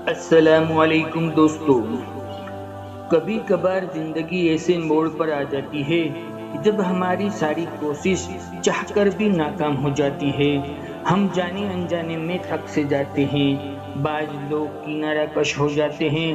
السلام علیکم دوستو، کبھی کبھار زندگی ایسے موڑ پر آ جاتی ہے کہ جب ہماری ساری کوشش چاہ کر بھی ناکام ہو جاتی ہے۔ ہم جانے انجانے میں تھک سے جاتے ہیں، بعض لوگ کنارہ کش ہو جاتے ہیں،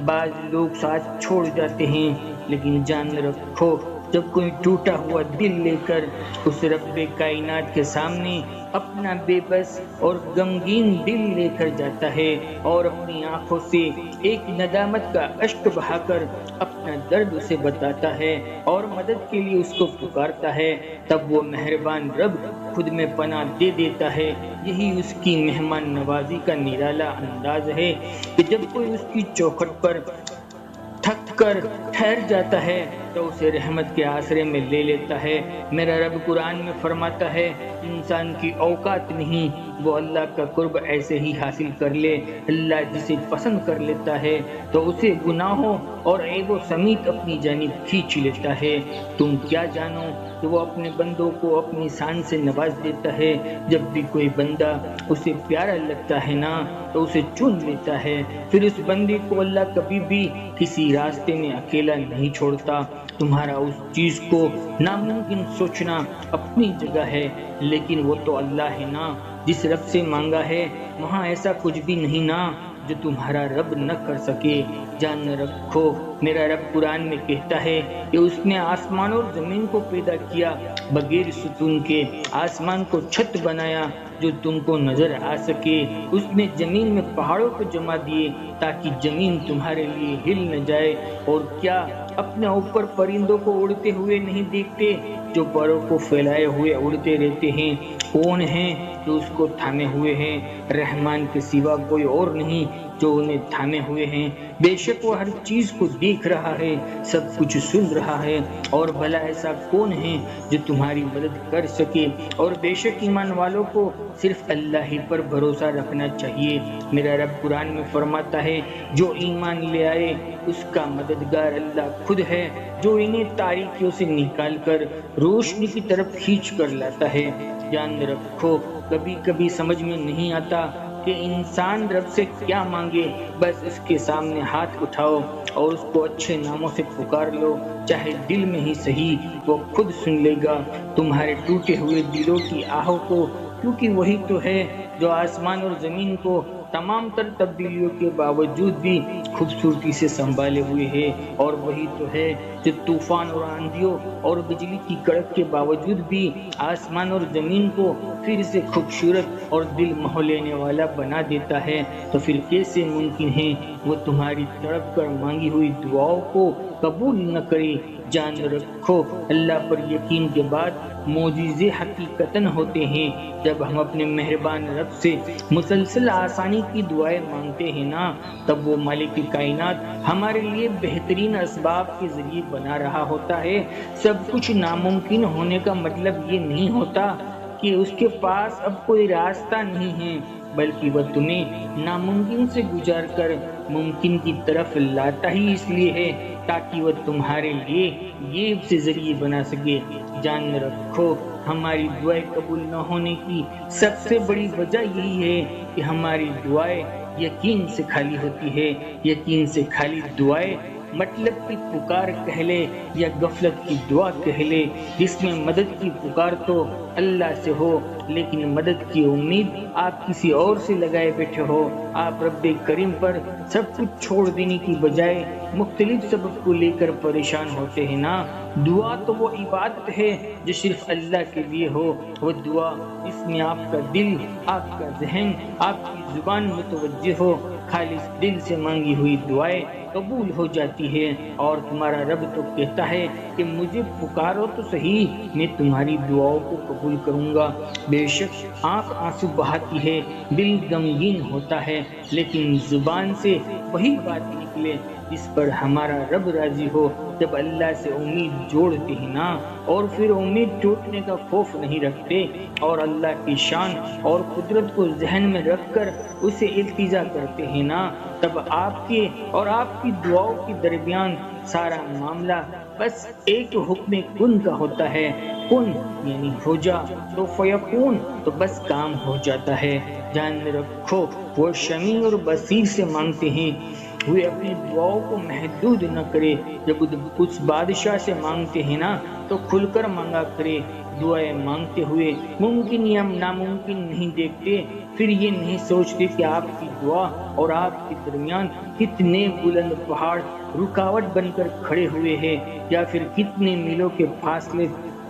بعض لوگ ساتھ چھوڑ جاتے ہیں، لیکن جان رکھو جب کوئی ٹوٹا ہوا دل لے کر اس رب کائنات کے سامنے اپنا بے بس اور غمگین دل لے کر جاتا ہے اور اپنی آنکھوں سے ایک ندامت کا اشک بہا کر اپنا درد اسے بتاتا ہے اور مدد کے لیے اس کو پکارتا ہے، تب وہ مہربان رب خود میں پناہ دے دیتا ہے۔ یہی اس کی مہمان نوازی کا نرالا انداز ہے کہ جب کوئی اس کی چوکھٹ پر تھک کر ٹھہر جاتا ہے تو اسے رحمت کے آسرے میں لے لیتا ہے۔ میرا رب قرآن میں فرماتا ہے، انسان کی اوقات نہیں، وہ اللہ کا قرب ایسے ہی حاصل کر لے۔ اللہ جسے پسند کر لیتا ہے تو اسے گناہوں اور عیب و سمیت اپنی جانب کھینچ لیتا ہے۔ تم کیا جانو کہ وہ اپنے بندوں کو اپنی شان سے نواز دیتا ہے۔ جب بھی کوئی بندہ اسے پیارا لگتا ہے نا تو اسے چن لیتا ہے، پھر اس بندے کو اللہ کبھی بھی کسی راستے میں اکیلا نہیں چھوڑتا۔ تمہارا اس چیز کو ناممکن سوچنا اپنی جگہ ہے، لیکن وہ تو اللہ ہے نا، جس رب سے مانگا ہے وہاں ایسا کچھ بھی نہیں نا جو تمہارا رب نہ کر سکے۔ جان رکھو میرا رب قرآن میں کہتا ہے کہ اس نے آسمان اور زمین کو پیدا کیا بغیر ستون کے، آسمان کو چھت بنایا جو تم کو نظر آ سکے، اس نے زمین میں پہاڑوں کو جما دیے تاکہ زمین تمہارے لیے ہل نہ جائے، اور کیا اپنے اوپر پرندوں کو اڑتے ہوئے نہیں دیکھتے جو پروں کو پھیلائے ہوئے اڑتے رہتے ہیں؟ کون ہیں جو اس کو تھامے ہوئے ہیں؟ رحمان کے سوا کوئی اور نہیں جو انہیں تھامے ہوئے ہیں۔ بے شک وہ ہر چیز کو دیکھ رہا ہے، سب کچھ سن رہا ہے، اور بھلا ایسا کون ہے جو تمہاری مدد کر سکے؟ اور بے شک ایمان والوں کو صرف اللہ ہی پر بھروسہ رکھنا چاہیے۔ میرا رب قرآن میں فرماتا ہے، جو ایمان لے آئے اس کا مددگار اللہ خود ہے، جو انہیں تاریکیوں سے نکال کر روشنی کی طرف کھینچ کر لاتا ہے۔ جان رکھو کبھی کبھی سمجھ میں نہیں آتا کہ انسان رب سے کیا مانگے، بس اس کے سامنے ہاتھ اٹھاؤ اور اس کو اچھے ناموں سے پکار لو، چاہے دل میں ہی صحیح، وہ خود سن لے گا تمہارے ٹوٹے ہوئے دلوں کی آہوں کو، کیونکہ وہی تو ہے جو آسمان اور زمین کو تمام تر تبدیلیوں کے باوجود بھی خوبصورتی سے سنبھالے ہوئے ہے، اور وہی تو ہے جو طوفان اور آندھیوں اور بجلی کی کڑک کے باوجود بھی آسمان اور زمین کو پھر سے خوبصورت اور دل موہ لینے والا بنا دیتا ہے۔ تو پھر کیسے ممکن ہے وہ تمہاری تڑپ کر مانگی ہوئی دعاؤں کو قبول نہ کرے؟ جان رکھو اللہ پر یقین کے بعد معجزے حقیقتاً ہوتے ہیں۔ جب ہم اپنے مہربان رب سے مسلسل آسانی کی دعائیں مانگتے ہیں نا، تب وہ مالک کائنات ہمارے لیے بہترین اسباب کے ذریعے بنا رہا ہوتا ہے۔ سب کچھ ناممکن ہونے کا مطلب یہ نہیں ہوتا کہ اس کے پاس اب کوئی راستہ نہیں ہے، بلکہ وہ تمہیں ناممکن سے گزار کر ممکن کی طرف لاتا ہی اس لیے ہے تاکہ وہ تمہارے لیے یہ سے ذریعے بنا سکے۔ جان رکھو ہماری دعائیں قبول نہ ہونے کی سب سے بڑی وجہ یہی ہے کہ ہماری دعائیں یقین سے خالی ہوتی ہے۔ یقین سے خالی دعائیں مطلب کی پکار کہہ لے یا غفلت کی دعا کہہ لے، جس میں مدد کی پکار تو اللہ سے ہو لیکن مدد کی امید آپ کسی اور سے لگائے بیٹھے ہو۔ آپ رب کریم پر سب کچھ چھوڑ دینے کی بجائے مختلف سبب کو لے کر پریشان ہوتے ہیں نا۔ دعا تو وہ عبادت ہے جو صرف اللہ کے لیے ہو، وہ دعا جس میں آپ کا دل، آپ کا ذہن، آپ کی زبان متوجہ ہو، خالص دل سے مانگی ہوئی دعائیں قبول ہو جاتی ہے۔ اور تمہارا رب تو کہتا ہے کہ مجھے پکارو تو صحیح، میں تمہاری دعاؤں کو قبول کروں گا۔ بے شک آنکھ آنسو بہاتی ہے، دل غمگین ہوتا ہے، لیکن زبان سے وہی بات نکلے جس پر ہمارا رب راضی ہو۔ جب اللہ سے امید جوڑتے ہیں نا اور پھر امید ٹوٹنے کا خوف نہیں رکھتے اور اللہ کی شان اور قدرت کو ذہن میں رکھ کر اسے التجا کرتے ہیں نا، تب آپ کے اور آپ کی دعاؤں کے درمیان سارا معاملہ بس ایک حکم کن کا ہوتا ہے، کن یعنی ہو جا، تو فیکون تو بس کام ہو جاتا ہے۔ جان رکھو وہ سمیع اور بصیر سے مانگتے ہیں، وہ اپنی دعاؤں کو محدود نہ کرے۔ جب اس بادشاہ سے مانگتے ہیں نا تو کھل کر مانگا کرے، دعائیں مانگتے ہوئے ممکن یا ناممکن نہیں دیکھتے، پھر یہ نہیں سوچتے کہ آپ کی دعا اور آپ کے درمیان کتنے بلند پہاڑ رکاوٹ بن کر کھڑے ہوئے ہیں، یا پھر کتنے میلوں کے فاصلے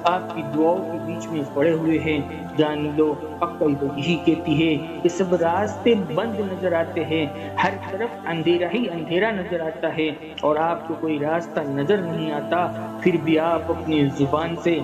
آپ کی دعاؤں کے بیچ میں پڑے ہوئے ہیں۔ جان لو عقل تو یہی کہتی ہے کہ سب راستے بند نظر آتے ہیں، ہر طرف اندھیرا ہی اندھیرا نظر آتا ہے اور آپ کو کوئی راستہ نظر نہیں آتا، پھر بھی آپ اپنی زبان سے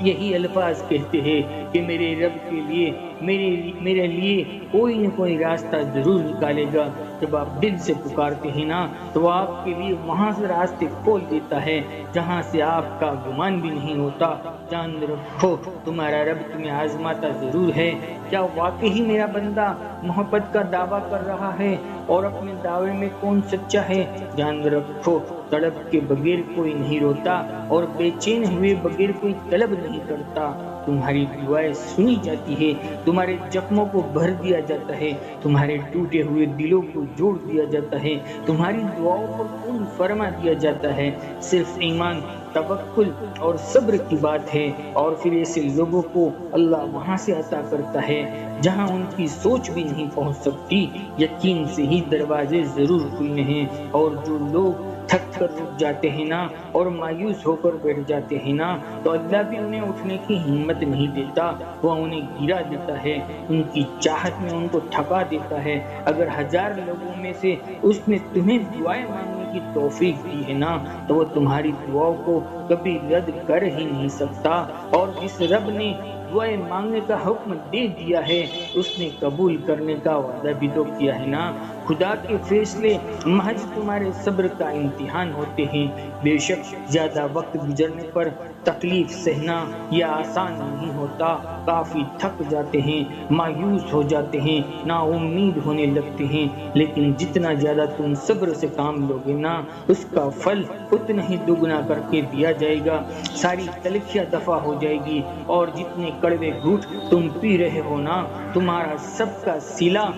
یہی الفاظ کہتے ہیں کہ میرے رب کے لیے میرے لیے کوئی نہ کوئی راستہ ضرور نکالے گا۔ جب آپ دل سے پکارتے ہیں نا تو وہ آپ کے لیے وہاں سے راستے کھول دیتا ہے جہاں سے آپ کا گمان بھی نہیں ہوتا۔ جان رکھو تمہارا رب تمہیں آزماتا ضرور ہے، کیا واقعی میرا بندہ محبت کا دعویٰ کر رہا ہے اور اپنے دعوے میں کون سچا ہے؟ جان رکھو تڑپ کے بغیر کوئی نہیں روتا اور بے چین ہوئے بغیر کوئی طلب نہیں کرتا۔ تمہاری دعائیں سنی جاتی ہے، تمہارے زخموں کو بھر دیا جاتا ہے، تمہارے ٹوٹے ہوئے دلوں کو جوڑ دیا جاتا ہے، تمہاری دعاؤں پر کن فرما دیا جاتا ہے۔ صرف ایمان، توکل اور صبر کی بات ہے، اور پھر ایسے لوگوں کو اللہ وہاں سے عطا کرتا ہے جہاں ان کی سوچ بھی نہیں پہنچ سکتی۔ یقین سے ہی دروازے ضرور کھلنے ہیں، اور جو لوگ تھک کر رک جاتے ہیں نا اور مایوس ہو کر بیٹھ جاتے ہیں نا تو اللہ بھی انہیں اٹھنے کی ہمت نہیں دیتا، وہ انہیں گرا دیتا ہے، ان کی چاہت میں ان کو تھکا دیتا ہے۔ اگر 1000 لوگوں میں سے اس نے تمہیں دعائیں مانگنے کی توفیق دی ہے نا تو وہ تمہاری دعاؤں کو کبھی رد کر ہی نہیں سکتا، اور جس رب نے دعائیں مانگنے کا حکم دے دیا ہے اس نے قبول کرنے کا وعدہ بھی تو کیا ہے نا۔ خدا کے فیصلے محض تمہارے صبر کا امتحان ہوتے ہیں۔ بے شک زیادہ وقت گزرنے پر تکلیف سہنا یہ آسان نہیں ہوتا، کافی تھک جاتے ہیں، مایوس ہو جاتے ہیں، نا امید ہونے لگتے ہیں، لیکن جتنا زیادہ تم صبر سے کام لوگے نا اس کا پھل اتنا ہی دگنا کر کے دیا جائے گا، ساری تلخیاں دفع ہو جائے گی، اور جتنے کڑوے گھونٹ تم پی رہے ہو نا تمہارا سب کا صلہ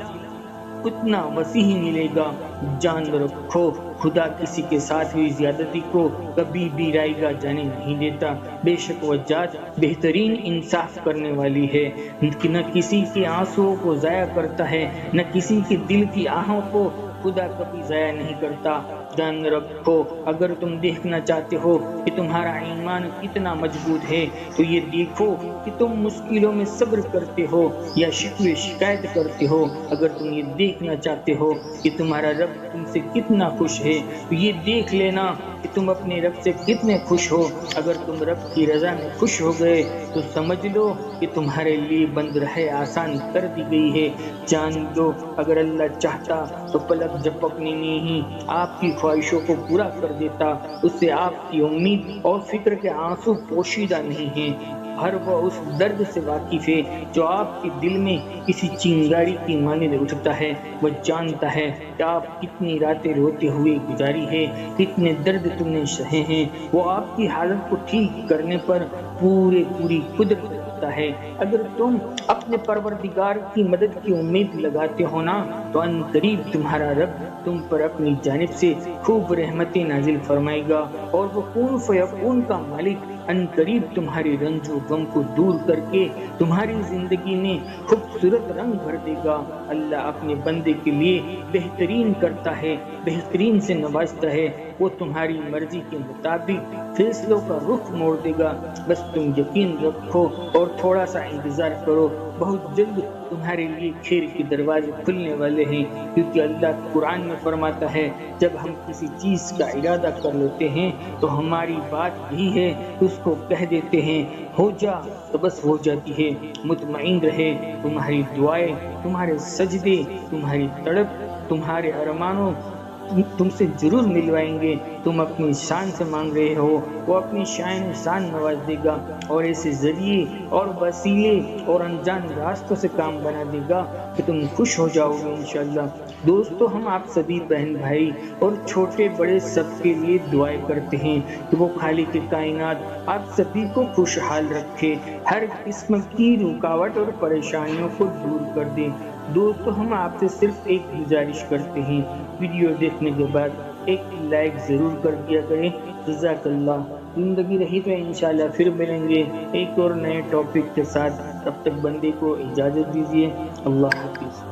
اتنا وسیع ہی ملے گا۔ جان رکھو خدا کسی کے ساتھ ہوئی زیادتی کو کبھی بھی رائے گا جانے نہیں دیتا، بے شک وہ ذات بہترین انصاف کرنے والی ہے، نہ کسی کے آنسوؤں کو ضائع کرتا ہے، نہ کسی کے دل کی آہوں کو خدا کبھی ضائع نہیں کرتا۔ جان رکھو اگر تم دیکھنا چاہتے ہو کہ تمہارا ایمان کتنا مضبوط ہے تو یہ دیکھو کہ تم مشکلوں میں صبر کرتے ہو یا شکوے شکایت کرتے ہو۔ اگر تم یہ دیکھنا چاہتے ہو کہ تمہارا رب تم سے کتنا خوش ہے تو یہ دیکھ لینا کہ تم اپنے رب سے کتنے خوش ہو۔ اگر تم رب کی رضا میں خوش ہو گئے تو سمجھ لو کہ تمہارے لیے بند راہ آسان کر دی گئی ہے۔ جان دو اگر اللہ چاہتا تو پلک جھپکنے میں ہی آپ کی خواہشوں کو پورا کر دیتا، اس سے آپ کی امید اور فکر کے آنسو پوشیدہ نہیں ہیں۔ ہر وہ اس درد سے واقف ہے جو آپ کے دل میں کسی چنگاری کی مانند اٹھتا ہے، وہ جانتا ہے کہ آپ کتنی راتیں روتے ہوئے گزاری ہے، کتنے درد تم نے سہے ہیں، وہ آپ کی حالت کو ٹھیک کرنے پر پوری قدرت رکھتا ہے۔ اگر تم اپنے پروردگار کی مدد کی امید لگاتے ہو نا تو ان قریب تمہارا رب تم پر اپنی جانب سے خوب رحمتیں نازل فرمائے گا، اور وہ کن فیکون کا مالک ان قریب تمہاری رنج و غم کو دور کر کے تمہاری زندگی میں خوبصورت رنگ بھر دے گا۔ اللہ اپنے بندے کے لیے بہترین کرتا ہے، بہترین سے نوازتا ہے، وہ تمہاری مرضی کے مطابق فیصلوں کا رخ موڑ دے گا۔ بس تم یقین رکھو اور تھوڑا سا انتظار کرو، بہت جلد تمہارے لیے خیر کے دروازے کھلنے والے ہیں، کیونکہ اللہ قرآن میں فرماتا ہے جب ہم کسی چیز کا ارادہ کر لیتے ہیں تو ہماری بات یہی ہے کہ اس کو کہہ دیتے ہیں ہو جا تو بس ہو جاتی ہے۔ مطمئن رہے تمہاری دعائیں، تمہارے سجدے، تمہاری تڑپ، تمہارے ارمانوں تم سے ضرور ملوائیں گے۔ تم اپنی شان سے مانگ رہے ہو، وہ اپنی شان نواز دے گا، اور ایسے ذریعے اور وسیلے اور انجان راستوں سے کام بنا دے گا کہ تم خوش ہو جاؤ گے انشاءاللہ۔ دوستو، ہم آپ سبھی بہن بھائی اور چھوٹے بڑے سب کے لیے دعائیں کرتے ہیں کہ وہ خالق کائنات آپ سبھی کو خوشحال رکھے، ہر قسم کی رکاوٹ اور پریشانیوں کو دور کر دے۔ دوستو، ہم آپ سے صرف ایک گزارش کرتے ہیں، ویڈیو دیکھنے کے بعد ایک لائک ضرور کر دیا کریں۔ جزاک اللہ۔ زندگی رہی تو انشاءاللہ پھر ملیں گے ایک اور نئے ٹاپک کے ساتھ۔ تب تک بندے کو اجازت دیجیے۔ اللہ حافظ۔